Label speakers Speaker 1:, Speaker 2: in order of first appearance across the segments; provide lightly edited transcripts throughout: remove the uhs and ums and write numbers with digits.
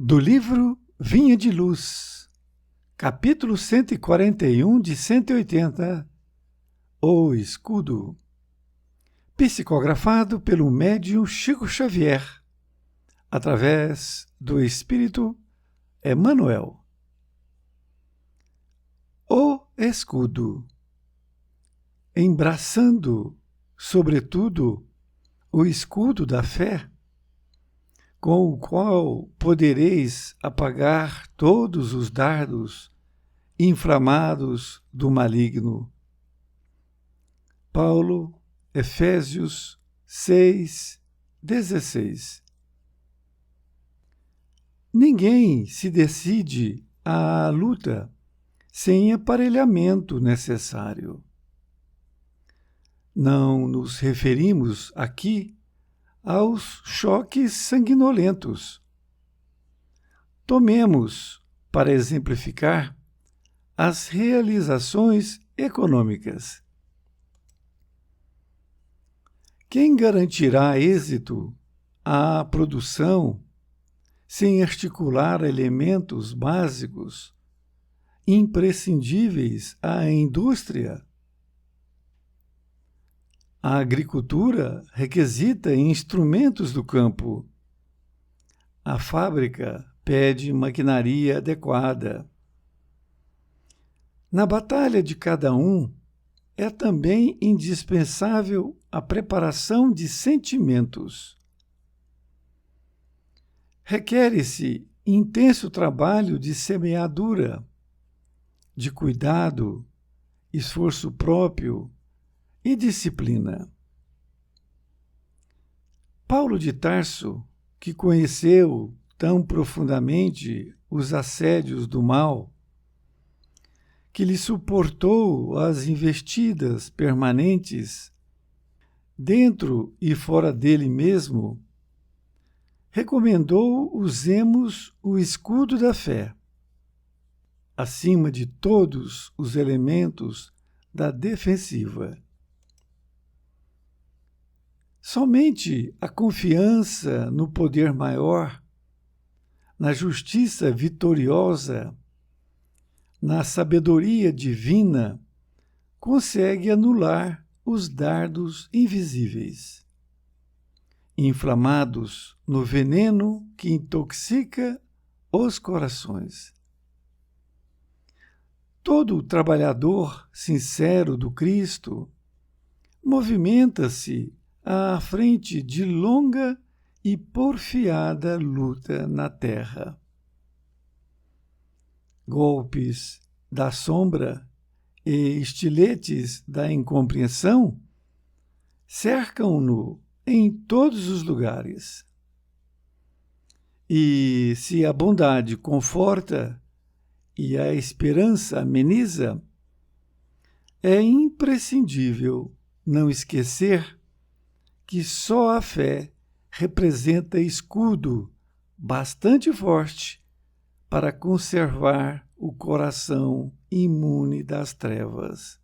Speaker 1: Do livro Vinha de Luz, capítulo 141 de 180, O Escudo, psicografado pelo médium Chico Xavier, através do Espírito Emmanuel. O Escudo, embraçando, sobretudo, o escudo da fé, com o qual podereis apagar todos os dardos inflamados do maligno. Paulo, Efésios 6:16. Ninguém se decide à luta sem aparelhamento necessário. Não nos referimos aqui aos choques sanguinolentos. Tomemos, para exemplificar, as realizações econômicas. Quem garantirá êxito à produção sem articular elementos básicos imprescindíveis à indústria? A agricultura requisita instrumentos do campo. A fábrica pede maquinaria adequada. Na batalha de cada um, é também indispensável a preparação de sentimentos. Requer-se intenso trabalho de semeadura, de cuidado, esforço próprio e disciplina. Paulo de Tarso, que conheceu tão profundamente os assédios do mal, que lhe suportou as investidas permanentes, dentro e fora dele mesmo, recomendou usemos o escudo da fé, acima de todos os elementos da defensiva. Somente a confiança no poder maior, na justiça vitoriosa, na sabedoria divina, consegue anular os dardos invisíveis, inflamados no veneno que intoxica os corações. Todo trabalhador sincero do Cristo movimenta-se à frente de longa e porfiada luta na terra. Golpes da sombra e estiletes da incompreensão cercam-no em todos os lugares. E se a bondade conforta e a esperança ameniza, é imprescindível não esquecer que só a fé representa escudo bastante forte para conservar o coração imune das trevas.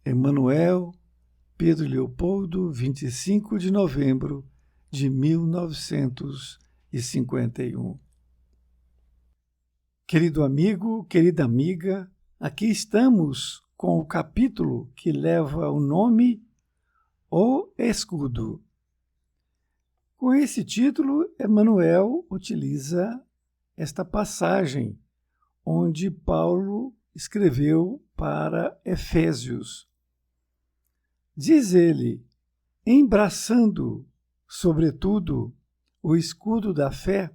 Speaker 1: Emmanuel, Pedro Leopoldo, 25 de novembro de 1951. Querido amigo, querida amiga, aqui estamos com o capítulo que leva o nome O Escudo. Com esse título, Emmanuel utiliza esta passagem onde Paulo escreveu para Efésios. Diz ele, embraçando, sobretudo, o escudo da fé,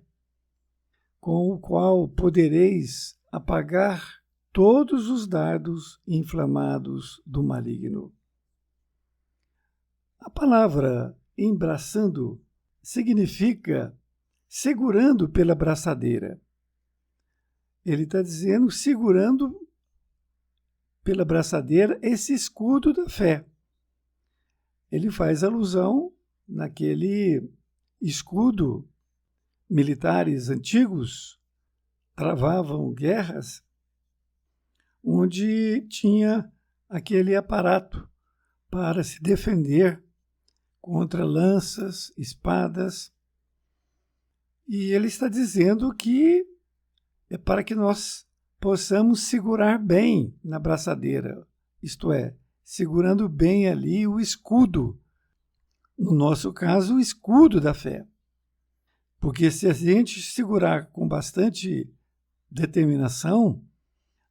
Speaker 1: com o qual podereis apagar todos os dardos inflamados do maligno. A palavra embraçando significa segurando pela braçadeira. Ele está dizendo segurando pela braçadeira esse escudo da fé. Ele faz alusão naquele escudo. Militares antigos travavam guerras onde tinha aquele aparato para se defender contra lanças, espadas, E ele está dizendo que é para que nós possamos segurar bem na braçadeira, isto é, segurando bem ali o escudo, no nosso caso, o escudo da fé. Porque se a gente segurar com bastante determinação,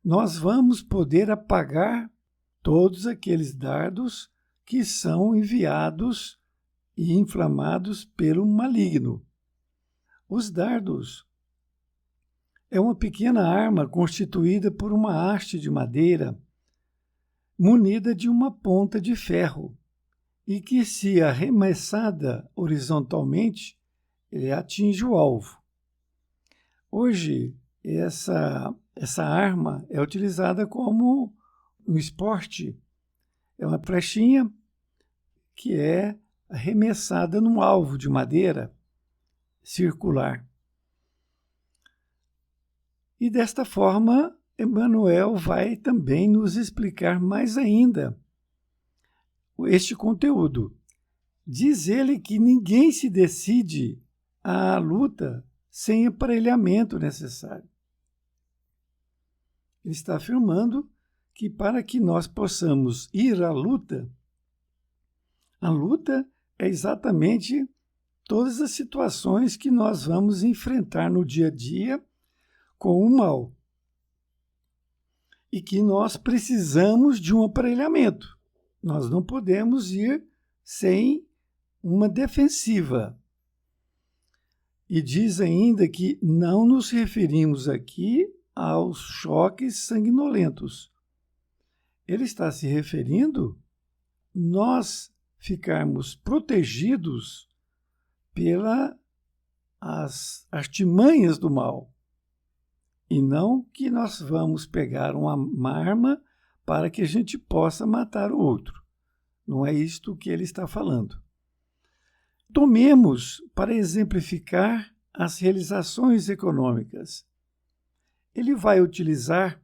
Speaker 1: nós vamos poder apagar todos aqueles dardos que são enviados e inflamados pelo maligno. Os dardos é uma pequena arma constituída por uma haste de madeira munida de uma ponta de ferro e que, se arremessada horizontalmente, ele atinge o alvo. Hoje, essa arma é utilizada como um esporte. É uma flechinha que é arremessada num alvo de madeira circular. E desta forma, Emmanuel vai também nos explicar mais ainda este conteúdo. Diz ele que ninguém se decide à luta sem aparelhamento necessário. Ele está afirmando que para que nós possamos ir à luta, a luta é exatamente todas as situações que nós vamos enfrentar no dia a dia com o mal. E que nós precisamos de um aparelhamento. Nós não podemos ir sem uma defensiva. E diz ainda que não nos referimos aqui aos choques sanguinolentos. Ele está se referindo nós ficarmos protegidos pelas artimanhas do mal. E não que nós vamos pegar uma arma para que a gente possa matar o outro. Não é isto que ele está falando. Tomemos para exemplificar as realizações econômicas. Ele vai utilizar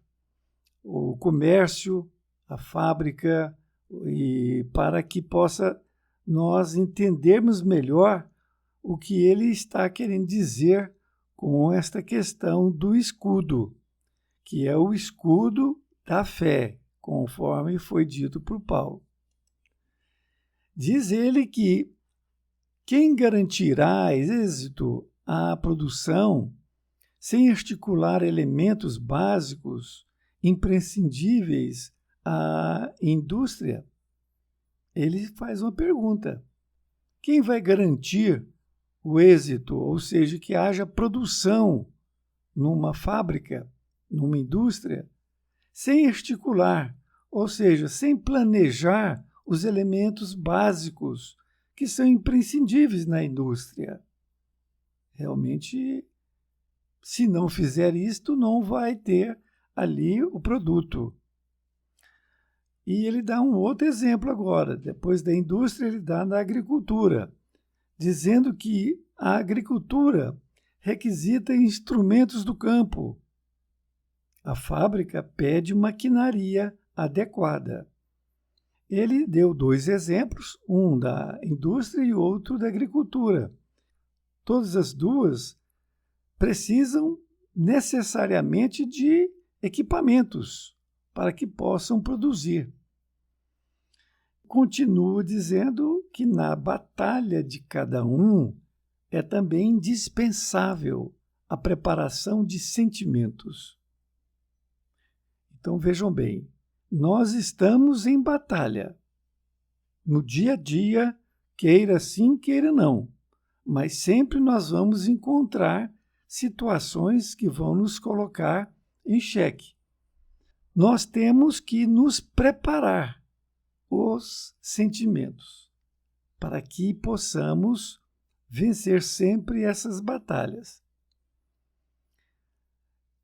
Speaker 1: o comércio, a fábrica, e para que possa nós entendermos melhor o que ele está querendo dizer com esta questão do escudo, que é o escudo da fé, conforme foi dito por Paulo. Diz ele que quem garantirá êxito à produção sem articular elementos básicos imprescindíveis à indústria? Ele faz uma pergunta. Quem vai garantir o êxito, ou seja, que haja produção numa fábrica, numa indústria, sem articular, ou seja, sem planejar os elementos básicos que são imprescindíveis na indústria? Realmente, se não fizer isto, não vai ter ali o produto. E ele dá um outro exemplo agora. Depois da indústria, ele dá da agricultura, dizendo que a agricultura requisita instrumentos do campo. A fábrica pede maquinaria adequada. Ele deu 2 exemplos, um da indústria e outro da agricultura. Todas as duas precisam necessariamente de equipamentos para que possam produzir. Continua dizendo que na batalha de cada um é também indispensável a preparação de sentimentos. Então vejam bem, nós estamos em batalha. No dia a dia, queira sim, queira não, mas sempre nós vamos encontrar situações que vão nos colocar em xeque. Nós temos que nos preparar os sentimentos para que possamos vencer sempre essas batalhas.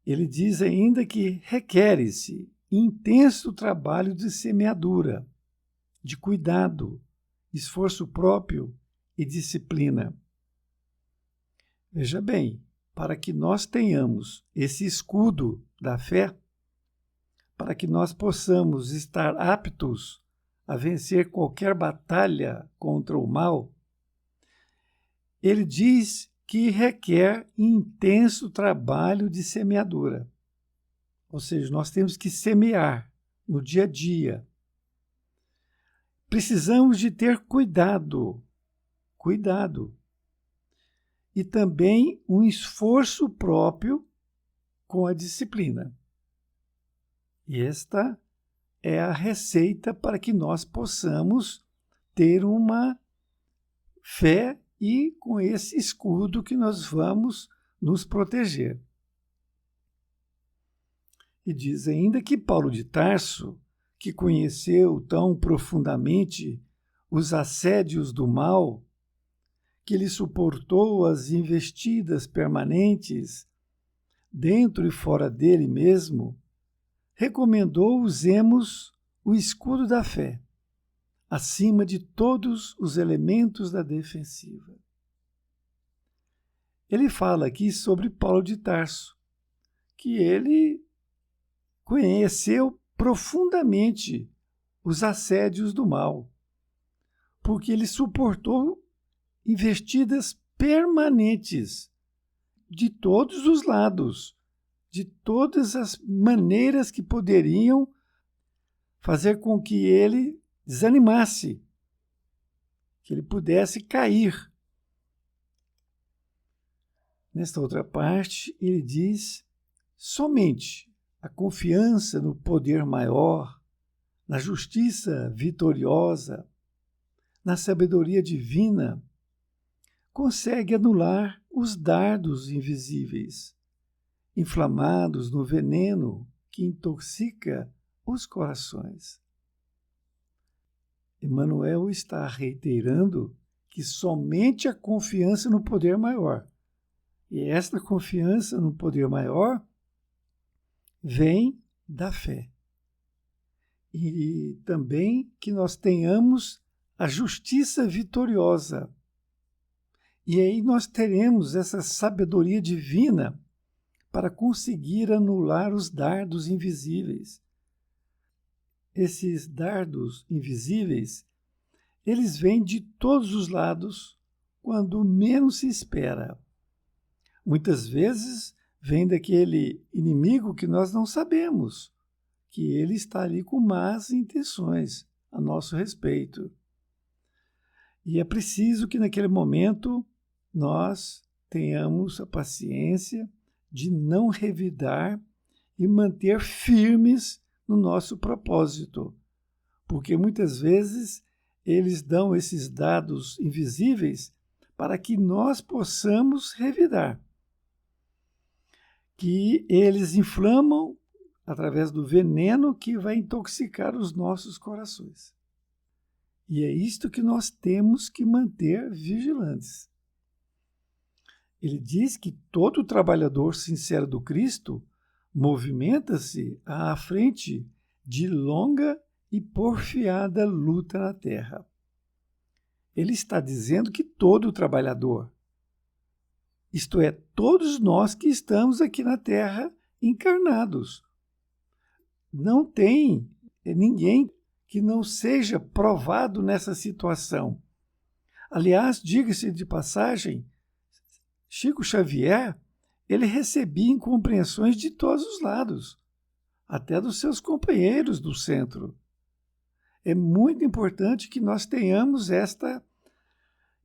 Speaker 1: Ele diz ainda que requer-se intenso trabalho de semeadura, de cuidado, esforço próprio e disciplina. Veja bem, para que nós tenhamos esse escudo da fé, para que nós possamos estar aptos a vencer qualquer batalha contra o mal, ele diz que requer intenso trabalho de semeadura. Ou seja, nós temos que semear no dia a dia. Precisamos de ter cuidado. E também um esforço próprio com a disciplina. E esta é a receita para que nós possamos ter uma fé e com esse escudo que nós vamos nos proteger. E diz ainda que Paulo de Tarso, que conheceu tão profundamente os assédios do mal, que ele suportou as investidas permanentes dentro e fora dele mesmo, recomendou usemos o escudo da fé, acima de todos os elementos da defensiva. Ele fala aqui sobre Paulo de Tarso, que ele conheceu profundamente os assédios do mal, porque ele suportou investidas permanentes de todos os lados, de todas as maneiras que poderiam fazer com que ele desanimasse, que ele pudesse cair. Nesta outra parte, ele diz: somente a confiança no poder maior, na justiça vitoriosa, na sabedoria divina, consegue anular os dardos invisíveis, inflamados no veneno que intoxica os corações. Emmanuel está reiterando que somente a confiança no poder maior, e esta confiança no poder maior vem da fé. E também que nós tenhamos a justiça vitoriosa. E aí nós teremos essa sabedoria divina para conseguir anular os dardos invisíveis. Esses dardos invisíveis, eles vêm de todos os lados quando menos se espera. Muitas vezes vem daquele inimigo que nós não sabemos, que ele está ali com más intenções a nosso respeito. E é preciso que naquele momento nós tenhamos a paciência de não revidar e manter firmes no nosso propósito, porque muitas vezes eles dão esses dados invisíveis para que nós possamos revidar, que eles inflamam através do veneno que vai intoxicar os nossos corações. E é isto que nós temos que manter vigilantes. Ele diz que todo trabalhador sincero do Cristo movimenta-se à frente de longa e porfiada luta na terra. Ele está dizendo que todo trabalhador, isto é, todos nós que estamos aqui na terra encarnados, não tem ninguém que não seja provado nessa situação. Aliás, diga-se de passagem, Chico Xavier, ele recebia incompreensões de todos os lados, até dos seus companheiros do centro. É muito importante que nós tenhamos esta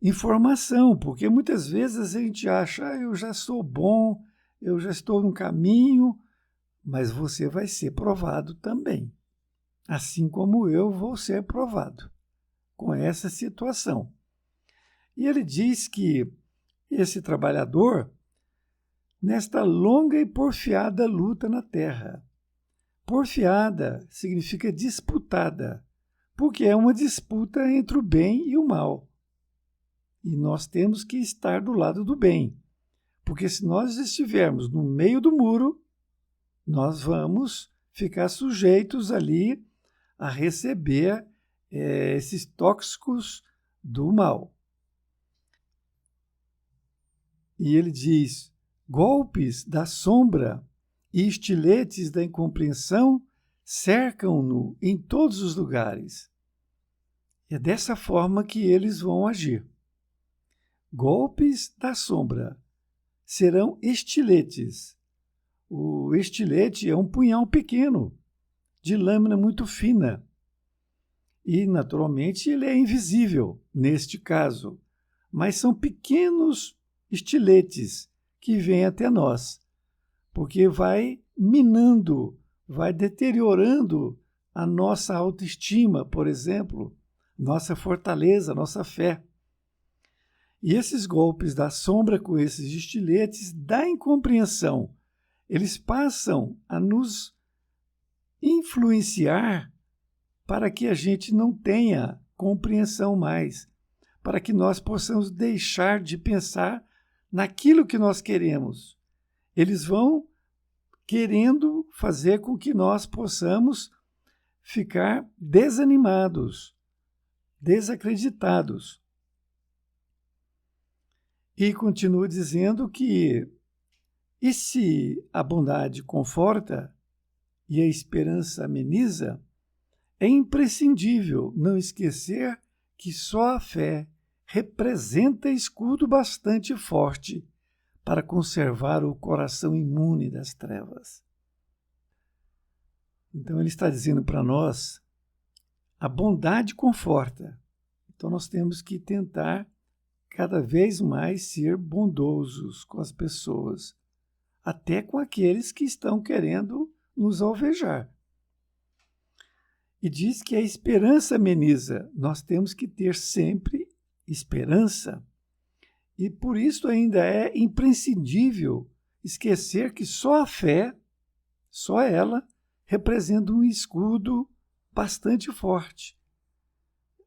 Speaker 1: informação, porque muitas vezes a gente acha, eu já sou bom, eu já estou no caminho, mas você vai ser provado também, assim como eu vou ser provado com essa situação. E ele diz que esse trabalhador, nesta longa e porfiada luta na terra. Porfiada significa disputada, porque é uma disputa entre o bem e o mal. E nós temos que estar do lado do bem, porque se nós estivermos no meio do muro, nós vamos ficar sujeitos ali a receber esses tóxicos do mal. E ele diz: golpes da sombra e estiletes da incompreensão cercam-no em todos os lugares. É dessa forma que eles vão agir. golpes da sombra serão estiletes. O estilete é um punhal pequeno, de lâmina muito fina. E, naturalmente, ele é invisível neste caso, mas são pequenos estiletes que vêm até nós, porque vai minando, vai deteriorando a nossa autoestima, por exemplo, nossa fortaleza, nossa fé. E esses golpes da sombra com esses estiletes da incompreensão, eles passam a nos influenciar para que a gente não tenha compreensão mais, para que nós possamos deixar de pensar naquilo que nós queremos. Eles vão querendo fazer com que nós possamos ficar desanimados, desacreditados. E continua dizendo que, e se a bondade conforta e a esperança ameniza, é imprescindível não esquecer que só a fé representa escudo bastante forte para conservar o coração imune das trevas. Então ele está dizendo para nós, a bondade conforta. Então nós temos que tentar cada vez mais ser bondosos com as pessoas, até com aqueles que estão querendo nos alvejar. E diz que a esperança ameniza. Nós temos que ter sempre esperança. E por isso ainda é imprescindível esquecer que só a fé, só ela, representa um escudo bastante forte.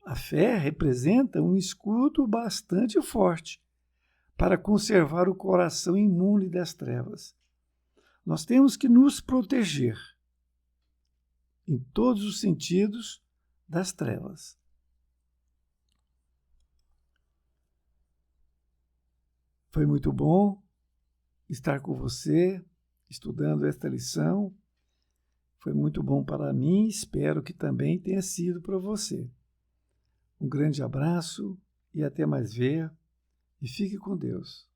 Speaker 1: A fé representa um escudo bastante forte para conservar o coração imune das trevas. Nós temos que nos proteger em todos os sentidos das trevas. Foi muito bom estar com você, estudando esta lição. Foi muito bom para mim, espero que também tenha sido para você. Um grande abraço e até mais ver, e fique com Deus.